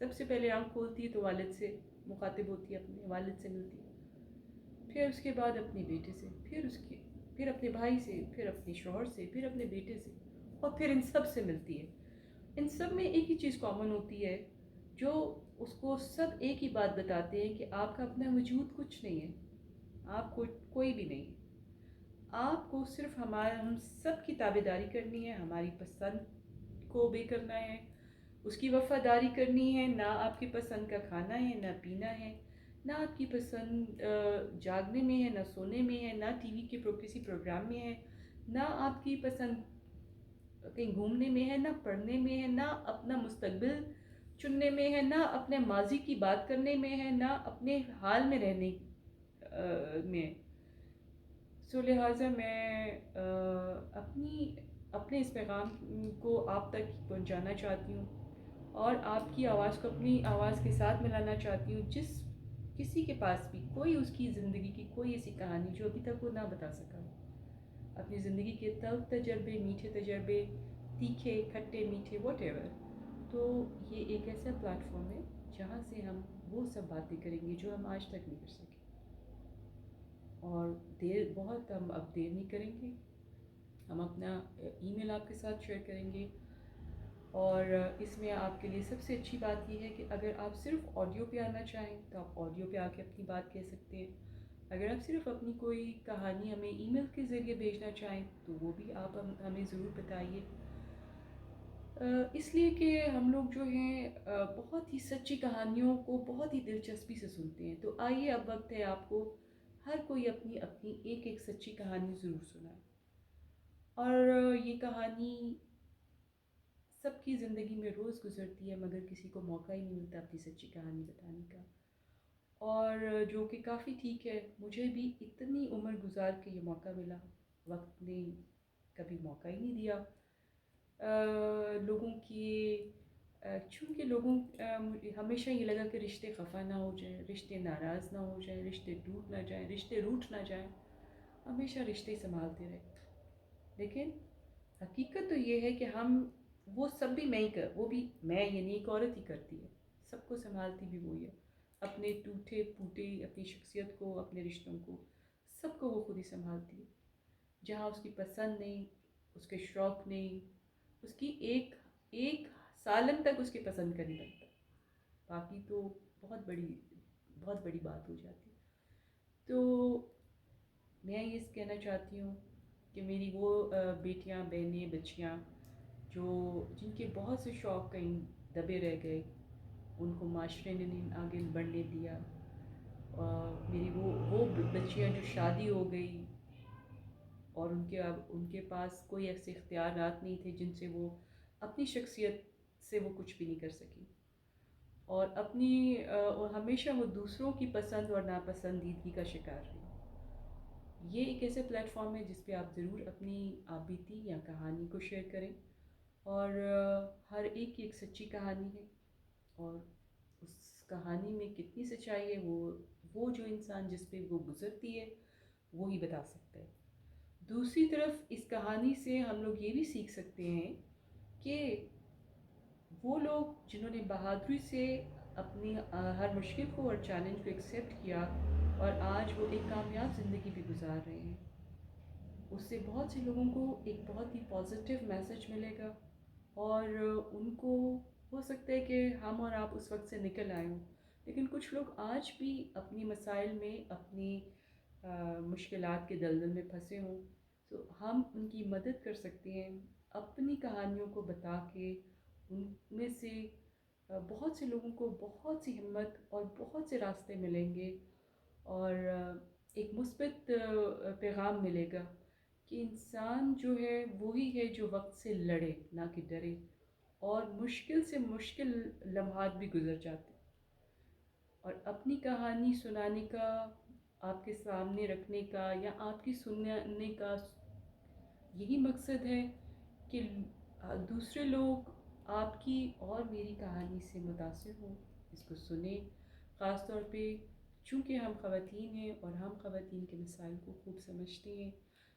سب سے پہلے آنکھ کھولتی ہے تو والد سے مخاطب ہوتی ہے، اپنے والد سے ملتی ہے، پھر اس کے بعد اپنے بیٹے سے، پھر اپنے بھائی سے، پھر اپنے شوہر سے، پھر اپنے بیٹے سے، اور پھر ان سب سے ملتی ہے۔ ان سب میں ایک ہی چیز کامن ہوتی ہے، جو اس کو سب ایک ہی بات بتاتے ہیں کہ آپ کا اپنا وجود کچھ نہیں ہے، آپ کو کوئی بھی نہیں ہے، آپ کو صرف ہم سب کی تابعداری کرنی ہے، ہماری پسند کو بھی کرنا ہے، اس کی وفاداری کرنی ہے، نہ آپ کی پسند کا کھانا ہے، نہ پینا ہے، نہ آپ کی پسند جاگنے میں ہے، نہ سونے میں ہے، نہ ٹی وی کے کسی پروگرام میں ہے، نہ آپ کی پسند کہیں گھومنے میں ہے، نہ پڑھنے میں ہے، نہ اپنا مستقبل چننے میں ہے، نہ اپنے ماضی کی بات کرنے میں ہے، نہ اپنے حال میں رہنے میں۔ سو لہٰذا میں اپنے اس پیغام کو آپ تک پہنچانا چاہتی ہوں، اور آپ کی آواز کو اپنی آواز کے ساتھ ملانا چاہتی ہوں، جس کسی کے پاس بھی کوئی اس کی زندگی کی کوئی ایسی کہانی جو ابھی تک وہ نہ بتا سکا، اپنی زندگی کے تلخ تجربے، میٹھے تجربے، تیکھے کھٹے میٹھے واٹ ایور، تو یہ ایک ایسا پلیٹ فارم ہے جہاں سے ہم وہ سب باتیں کریں گے جو ہم آج تک نہیں کر سکے، اور ہم اب دیر نہیں کریں گے، ہم اپنا ای میل آپ کے ساتھ شیئر کریں گے، اور اس میں آپ کے لیے سب سے اچھی بات یہ ہے کہ اگر آپ صرف آڈیو پہ آنا چاہیں تو آپ آڈیو پہ آ کے اپنی بات کہہ سکتے ہیں، اگر آپ صرف اپنی کوئی کہانی ہمیں ای میل کے ذریعے بھیجنا چاہیں تو وہ بھی آپ ہمیں ضرور بتائیے، اس لیے کہ ہم لوگ جو ہیں بہت ہی سچی کہانیوں کو بہت ہی دلچسپی سے سنتے ہیں، تو آئیے اب وقت ہے آپ کو ہر کوئی اپنی اپنی ایک ایک سچی کہانی ضرور سنائے، اور یہ کہانی سب کی زندگی میں روز گزرتی ہے، مگر کسی کو موقع ہی نہیں ملتا اپنی سچی کہانی بتانے کا، اور جو کہ کافی ٹھیک ہے، مجھے بھی اتنی عمر گزار کے یہ موقع ملا، وقت نے کبھی موقع ہی نہیں دیا، لوگوں کی چونکہ مجھے ہمیشہ یہ لگا کہ رشتے خفا نہ ہو جائیں، رشتے ناراض نہ ہو جائیں، رشتے ٹوٹ نہ جائیں، رشتے روٹ نہ جائیں، ہمیشہ رشتے سنبھالتے رہے، لیکن حقیقت تو یہ ہے کہ وہ سب بھی وہ بھی میں یعنی ایک عورت ہی کرتی ہے، سب کو سنبھالتی بھی وہی ہے، اپنے ٹوٹے پھوٹے اپنی شخصیت کو، اپنے رشتوں کو، سب کو وہ خود ہی سنبھالتی ہے، جہاں اس کی پسند نہیں، اس کے شوق نہیں، اس کی ایک سالن تک اس کی پسند کا نہیں بنتا، باقی تو بہت بڑی بات ہو جاتی ہے، تو میں یہ کہنا چاہتی ہوں کہ میری وہ بیٹیاں، بہنیں، بچیاں جن کے بہت سے شوق کہیں دبے رہ گئے، ان کو معاشرے نے نہیں آگے بڑھنے دیا، میری وہ بچیاں جو شادی ہو گئی اور ان کے پاس کوئی ایسے اختیارات نہیں تھے جن سے وہ اپنی شخصیت سے وہ کچھ بھی نہیں کر سکی، اور ہمیشہ وہ دوسروں کی پسند اور ناپسندیدگی کا شکار رہی۔ یہ ایک ایسے پلیٹ فارم ہے جس پہ آپ ضرور اپنی آبیتی یا کہانی کو شیئر کریں، اور ہر ایک کی ایک سچی کہانی ہے، اور اس کہانی میں کتنی سچائی ہے وہ جو انسان جس پہ وہ گزرتی ہے وہی بتا سکتا ہے۔ دوسری طرف اس کہانی سے ہم لوگ یہ بھی سیکھ سکتے ہیں کہ وہ لوگ جنہوں نے بہادری سے اپنی ہر مشکل کو اور چیلنج کو ایکسیپٹ کیا اور آج وہ ایک کامیاب زندگی بھی گزار رہے ہیں، اس سے بہت سے لوگوں کو ایک بہت ہی پازیٹیو میسج ملے گا، اور ان کو ہو سکتا ہے کہ ہم اور آپ اس وقت سے نکل آئے ہوں، لیکن کچھ لوگ آج بھی اپنی مسائل میں، اپنی مشکلات کے دلدل میں پھنسے ہوں، تو ہم ان کی مدد کر سکتے ہیں اپنی کہانیوں کو بتا کے، ان میں سے بہت سے لوگوں کو بہت سی ہمت اور بہت سے راستے ملیں گے، اور ایک مثبت پیغام ملے گا کہ انسان جو ہے وہی ہے جو وقت سے لڑے نہ کہ ڈرے، اور مشکل سے مشکل لمحات بھی گزر جاتے، اور اپنی کہانی سنانے کا، آپ کے سامنے رکھنے کا یا آپ کی سننے کا یہی مقصد ہے کہ دوسرے لوگ آپ کی اور میری کہانی سے متاثر ہوں، اس کو سنیں، خاص طور پہ چونکہ ہم خواتین ہیں اور ہم خواتین کے مسائل کو خوب سمجھتے ہیں،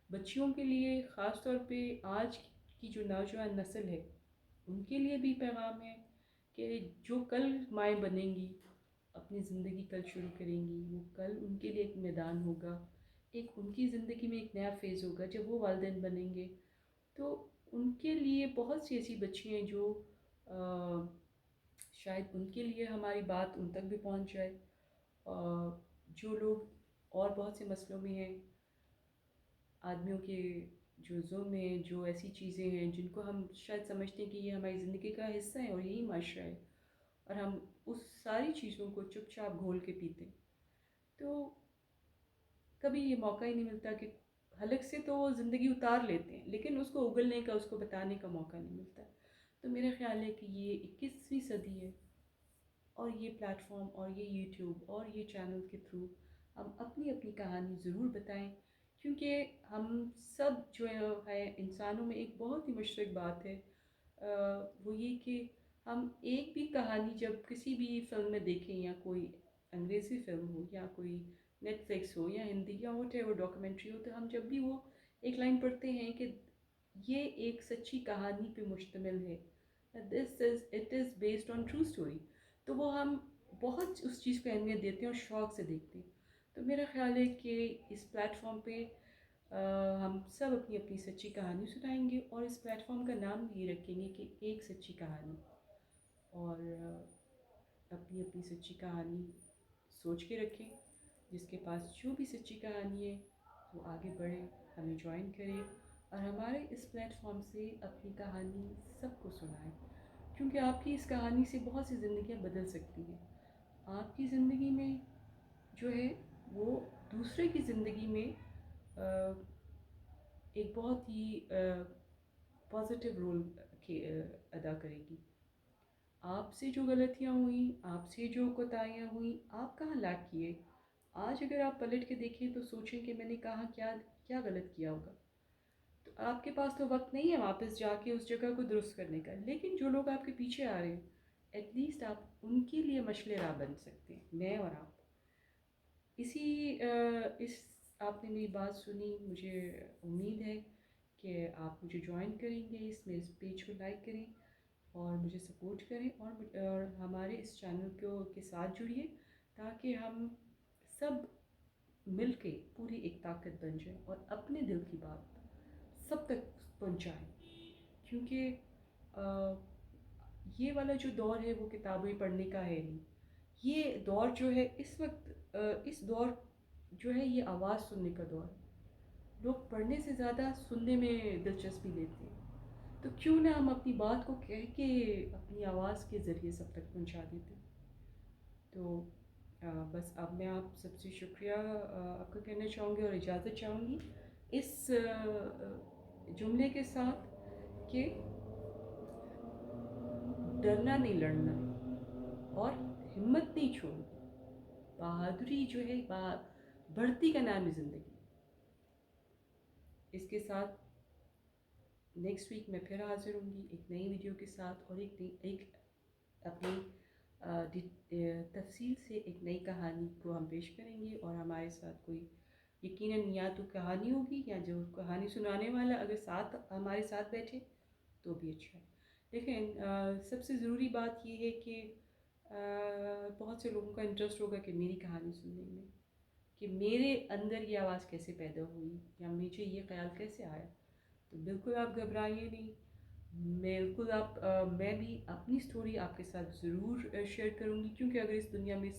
بچیوں کے لیے خاص طور پہ آج کی جو نوجوان نسل ہے ان کے لیے بھی پیغام ہے کہ جو کل مائیں بنیں گی، اپنی زندگی کل شروع کریں گی، وہ کل ان کے لیے ایک میدان ہوگا، ایک ان کی زندگی میں ایک نیا فیز ہوگا جب وہ والدین بنیں گے. تو ان کے لیے بہت سی ایسی بچی ہیں جو شاید ان کے لیے ہماری بات ان تک بھی پہنچ جائے. جو لوگ اور بہت سے مسئلوں میں ہیں، آدمیوں کے جو ظلم ہیں، جو ایسی چیزیں ہیں جن کو ہم شاید سمجھتے ہیں کہ یہ ہماری زندگی کا حصہ ہے اور یہی معاشرہ ہے، اور ہم اس ساری چیزوں کو چپ چاپ گھول کے پیتے ہیں. تو کبھی یہ موقع ہی نہیں ملتا کہ حلق سے تو وہ زندگی اتار لیتے ہیں لیکن اس کو اگلنے کا، اس کو بتانے کا موقع نہیں ملتا. تو میرا خیال ہے کہ یہ 21ویں صدی ہے، اور یہ پلیٹ فارم اور یہ یوٹیوب اور یہ چینل کے تھرو ہم اپنی اپنی کہانی ضرور بتائیں. کیونکہ ہم سب جو ہے انسانوں میں ایک بہت ہی مشترک بات ہے، وہ یہ کہ ہم ایک بھی کہانی جب کسی بھی فلم میں دیکھیں، یا کوئی انگریزی فلم ہو یا کوئی نیٹ فلکس ہو یا ہندی یا واٹ ایور ڈاکومنٹری ہو، تو ہم جب بھی وہ ایک لائن پڑھتے ہیں کہ یہ ایک سچی کہانی پہ مشتمل ہے، it is based on true story, تو وہ ہم بہت اس چیز کو اہمیت دیتے ہیں اور شوق سے دیکھتے ہیں. تو میرا خیال ہے کہ اس پلیٹ فارم پہ ہم سب اپنی اپنی سچی کہانی سنائیں گے، اور اس پلیٹ فارم کا نام بھی یہ رکھیں گے کہ ایک سچی کہانی. اور اپنی اپنی سچی کہانی سوچ کے رکھیں. جس کے پاس جو بھی سچی کہانی ہے وہ آگے بڑھے، ہمیں جوائن کرے، اور ہمارے اس پلیٹ فارم سے اپنی کہانی سب کو سنائیں. کیونکہ آپ کی اس کہانی سے بہت سی زندگیاں بدل سکتی ہیں. آپ کی زندگی میں جو ہے وہ دوسرے کی زندگی میں ایک بہت ہی پازیٹیو رول ادا کرے گی. آپ سے جو غلطیاں ہوئیں، آپ سے جو کوتاہیاں ہوئیں، آپ کہاں لیک کیے، آج اگر آپ پلٹ کے دیکھیں تو سوچیں کہ میں نے کہاں کیا غلط کیا ہوگا. تو آپ کے پاس تو وقت نہیں ہے واپس جا کے اس جگہ کو درست کرنے کا، لیکن جو لوگ آپ کے پیچھے آ رہے ہیں ایٹ لیسٹ آپ ان کے لیے مشعل راہ بن سکتے ہیں، میں اور آپ. اس آپ نے میری بات سنی، مجھے امید ہے کہ آپ مجھے جوائن کریں گے اس میں، اس پیج کو لائک کریں اور مجھے سپورٹ کریں، اور ہمارے اس چینل کے ساتھ جڑیے تاکہ ہم سب مل کے پوری ایک طاقت بن جائیں اور اپنے دل کی بات سب تک پہنچائیں. کیونکہ یہ والا جو دور ہے وہ کتابیں پڑھنے کا ہے نہیں. یہ دور جو ہے اس وقت، اس دور جو ہے یہ آواز سننے کا دور ہے. لوگ پڑھنے سے زیادہ سننے میں دلچسپی لیتے ہیں. تو کیوں نہ ہم اپنی بات کو کہہ کے اپنی آواز کے ذریعے سب تک پہنچا دیتے. تو بس اب میں آپ سب سے شکریہ آپ کا کہنا چاہوں گی اور اجازت چاہوں گی اس جملے کے ساتھ کہ ڈرنا نہیں، لڑنا ہے، اور ہمت نہیں چھوڑنی. بہادری جو ہے بڑھتی کا نام ہے زندگی. اس کے ساتھ نیکسٹ ویک میں پھر حاضر ہوں گی ایک نئی ویڈیو کے ساتھ، اور ایک اپنی تفصیل سے ایک نئی کہانی کو ہم پیش کریں گے. اور ہمارے ساتھ کوئی یقیناً یا تو کہانی ہوگی یا جو کہانی سنانے والا اگر ہمارے ساتھ بیٹھے تو بھی اچھا ہے. دیکھیں سب سے ضروری بات یہ ہے کہ بہت سے لوگوں کا انٹرسٹ ہوگا کہ میری کہانی سننے میں، کہ میرے اندر یہ آواز کیسے پیدا ہوئی یا مجھے یہ خیال کیسے آیا. تو بالکل آپ گھبرائیے نہیں، بالکل میں بھی اپنی سٹوری آپ کے ساتھ ضرور شیئر کروں گی. کیونکہ اگر اس دنیا میں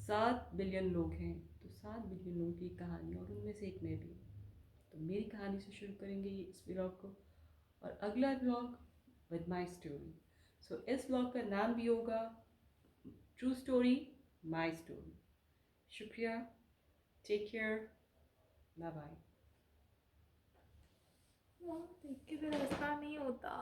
7 بلین لوگ ہیں تو 7 بلین لوگوں کی کہانی، اور ان میں سے ایک میں بھی ہوں. تو میری کہانی سے شروع کریں گے اس بلاگ کو، اور اگلا blog with my story. So اس بلاگ کا نام بھی ہوگا ٹرو اسٹوری مائی اسٹوری. شکریہ، ٹیک کیئر، بائے بائے. دیکھ کے پھر ایسا نہیں ہوتا.